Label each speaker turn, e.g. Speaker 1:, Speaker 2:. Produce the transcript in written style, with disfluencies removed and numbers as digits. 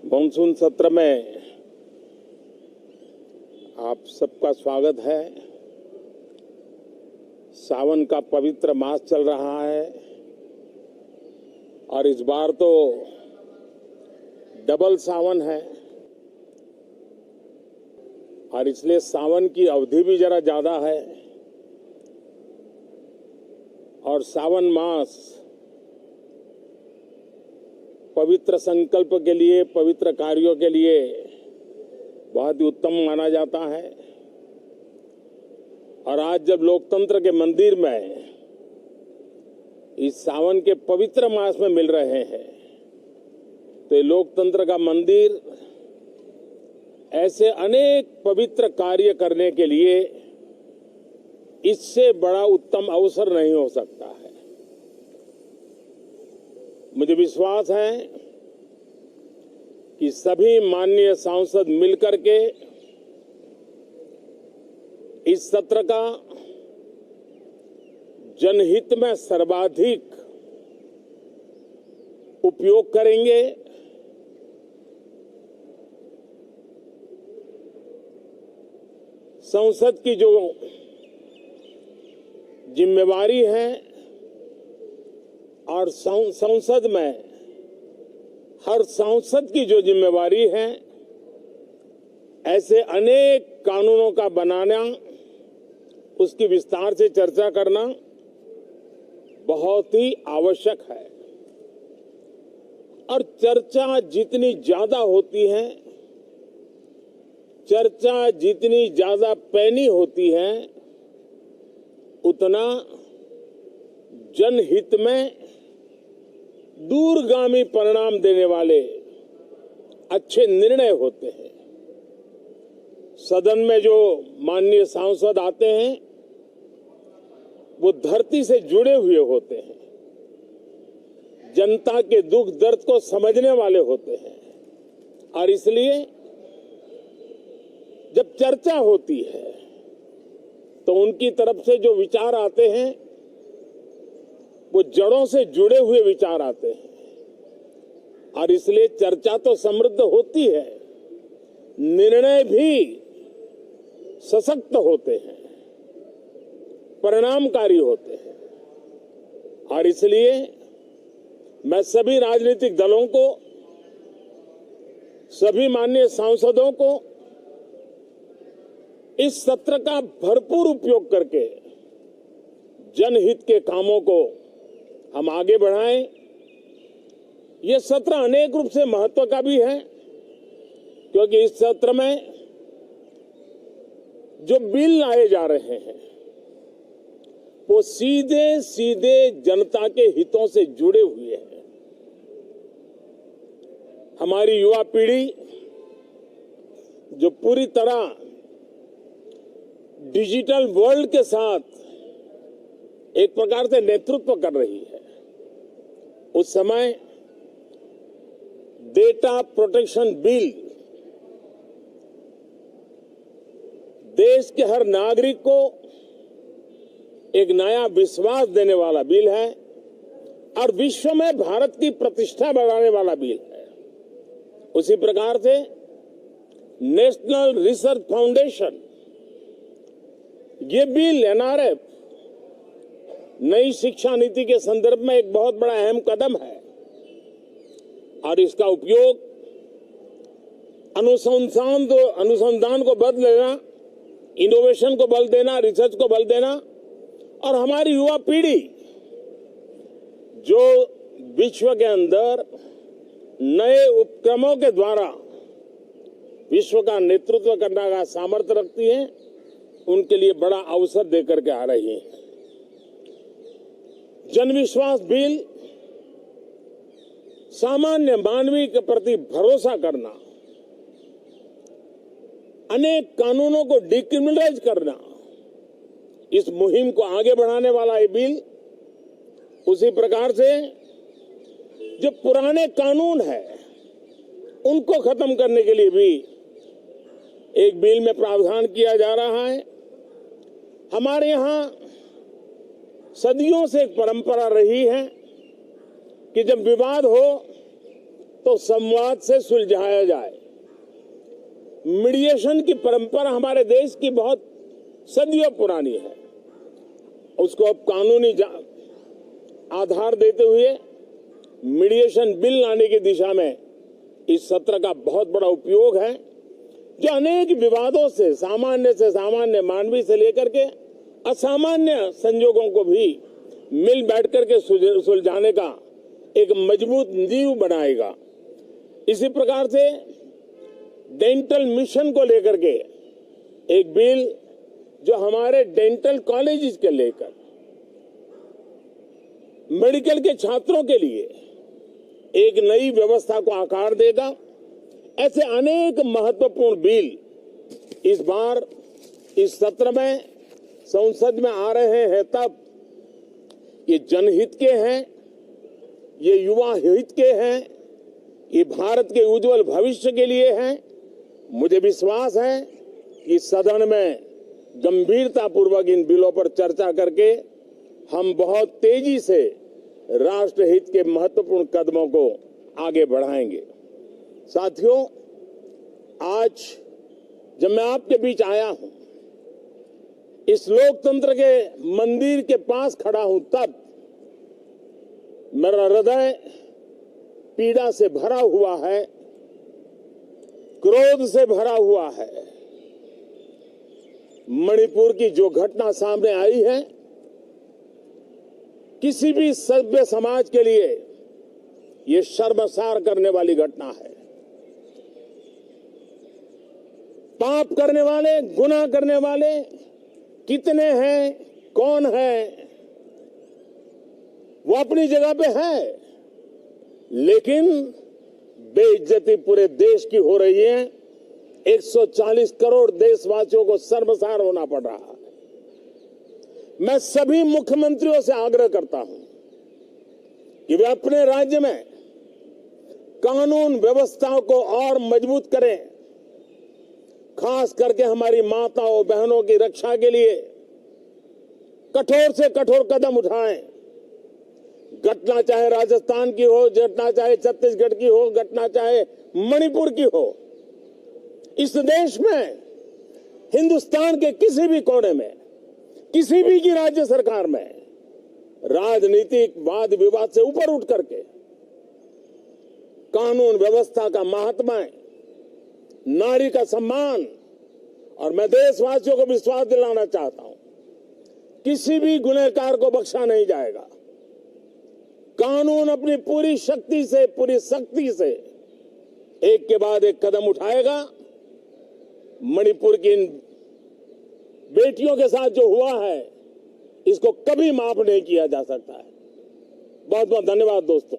Speaker 1: Monsoon सत्र में आप सबका स्वागत है। सावन का पवित्र मास चल रहा है और इस बार तो डबल सावन है और इसलिए सावन की अवधि भी जरा ज्यादा है और सावन मास पवित्र संकल्प के लिए, पवित्र कार्यों के लिए बहुत ही उत्तम माना जाता है। और आज जब लोकतंत्र के मंदिर में इस सावन के पवित्र मास में मिल रहे हैं तो ये लोकतंत्र का मंदिर ऐसे अनेक पवित्र कार्य करने के लिए इससे बड़ा उत्तम अवसर नहीं हो सकता है। मुझे विश्वास है कि सभी माननीय सांसद मिलकर के इस सत्र का जनहित में सर्वाधिक उपयोग करेंगे। संसद की जो जिम्मेवारी है और संसद में हर सांसद की जो जिम्मेवारी है, ऐसे अनेक कानूनों का बनाना, उसकी विस्तार से चर्चा करना बहुत ही आवश्यक है। और चर्चा जितनी ज्यादा होती है, चर्चा जितनी ज्यादा पैनी होती है, उतना जनहित में दूरगामी परिणाम देने वाले अच्छे निर्णय होते हैं। सदन में जो माननीय सांसद आते हैं वो धरती से जुड़े हुए होते हैं, जनता के दुख दर्द को समझने वाले होते हैं और इसलिए जब चर्चा होती है तो उनकी तरफ से जो विचार आते हैं वो जड़ों से जुड़े हुए विचार आते हैं और इसलिए चर्चा तो समृद्ध होती है, निर्णय भी सशक्त होते हैं, परिणामकारी होते हैं। और इसलिए मैं सभी राजनीतिक दलों को, सभी माननीय सांसदों को इस सत्र का भरपूर उपयोग करके जनहित के कामों को हम आगे बढ़ाएं। ये सत्र अनेक रूप से महत्व का भी है क्योंकि इस सत्र में जो बिल लाए जा रहे हैं वो सीधे सीधे जनता के हितों से जुड़े हुए हैं। हमारी युवा पीढ़ी जो पूरी तरह डिजिटल वर्ल्ड के साथ एक प्रकार से नेतृत्व कर रही है, उस समय डेटा प्रोटेक्शन बिल देश के हर नागरिक को एक नया विश्वास देने वाला बिल है और विश्व में भारत की प्रतिष्ठा बढ़ाने वाला बिल है। उसी प्रकार से नेशनल रिसर्च फाउंडेशन, ये बिल एनआरएफ नई शिक्षा नीति के संदर्भ में एक बहुत बड़ा अहम कदम है और इसका उपयोग अनुसंधान को बल देना, इनोवेशन को बल देना, रिसर्च को बल देना और हमारी युवा पीढ़ी जो विश्व के अंदर नए उपक्रमों के द्वारा विश्व का नेतृत्व करने का सामर्थ्य रखती है, उनके लिए बड़ा अवसर देकर के आ रही है। जनविश्वास बिल सामान्य मानवीय के प्रति भरोसा करना, अनेक कानूनों को डिक्रिमिनलाइज करना, इस मुहिम को आगे बढ़ाने वाला ये बिल। उसी प्रकार से जो पुराने कानून है उनको खत्म करने के लिए भी एक बिल में प्रावधान किया जा रहा है। हमारे यहाँ सदियों से एक परंपरा रही है कि जब विवाद हो तो संवाद से सुलझाया जाए। मीडिएशन की परंपरा हमारे देश की बहुत सदियों पुरानी है। उसको अब कानूनी आधार देते हुए मीडिएशन बिल लाने की दिशा में इस सत्र का बहुत बड़ा उपयोग है, जो अनेक विवादों से सामान्य मानवीय से लेकर के असामान्य संजोगों को भी मिल बैठकर के सुलझाने का एक मजबूत नींव बनाएगा। इसी प्रकार से डेंटल मिशन को लेकर के एक बिल जो हमारे डेंटल कॉलेजेस के लेकर मेडिकल के छात्रों के लिए एक नई व्यवस्था को आकार देगा। ऐसे अनेक महत्वपूर्ण बिल इस बार इस सत्र में संसद में आ रहे हैं। तब ये जनहित के हैं, ये युवा हित के हैं, ये भारत के उज्जवल भविष्य के लिए हैं। मुझे विश्वास है कि सदन में गंभीरतापूर्वक इन बिलों पर चर्चा करके हम बहुत तेजी से राष्ट्रहित के महत्वपूर्ण कदमों को आगे बढ़ाएंगे। साथियों, आज जब मैं आपके बीच आया हूं, इस लोकतंत्र के मंदिर के पास खड़ा हूं, तब मेरा हृदय पीड़ा से भरा हुआ है, क्रोध से भरा हुआ है। मणिपुर की जो घटना सामने आई है, किसी भी सभ्य समाज के लिए ये शर्मसार करने वाली घटना है। पाप करने वाले, गुनाह करने वाले कितने हैं, कौन है, वो अपनी जगह पे है, लेकिन बेइज्जती पूरे देश की हो रही है। 140 करोड़ देशवासियों को शर्मसार होना पड़ रहा है। मैं सभी मुख्यमंत्रियों से आग्रह करता हूं कि वे अपने राज्य में कानून व्यवस्थाओं को और मजबूत करें, खास करके हमारी माताओं बहनों की रक्षा के लिए कठोर से कठोर कदम उठाएं। घटना चाहे राजस्थान की हो, घटना चाहे छत्तीसगढ़ की हो, घटना चाहे मणिपुर की हो, इस देश में, हिंदुस्तान के किसी भी कोने में, किसी भी की राज्य सरकार में राजनीतिक वाद विवाद से ऊपर उठ करके कानून व्यवस्था का महात्मा, नारी का सम्मान, और मैं देशवासियों को विश्वास दिलाना चाहता हूं, किसी भी गुनहगार को बख्शा नहीं जाएगा। कानून अपनी पूरी शक्ति से, पूरी सख्ती से एक के बाद एक कदम उठाएगा। मणिपुर की इन बेटियों के साथ जो हुआ है, इसको कभी माफ नहीं किया जा सकता है। बहुत बहुत धन्यवाद दोस्तों।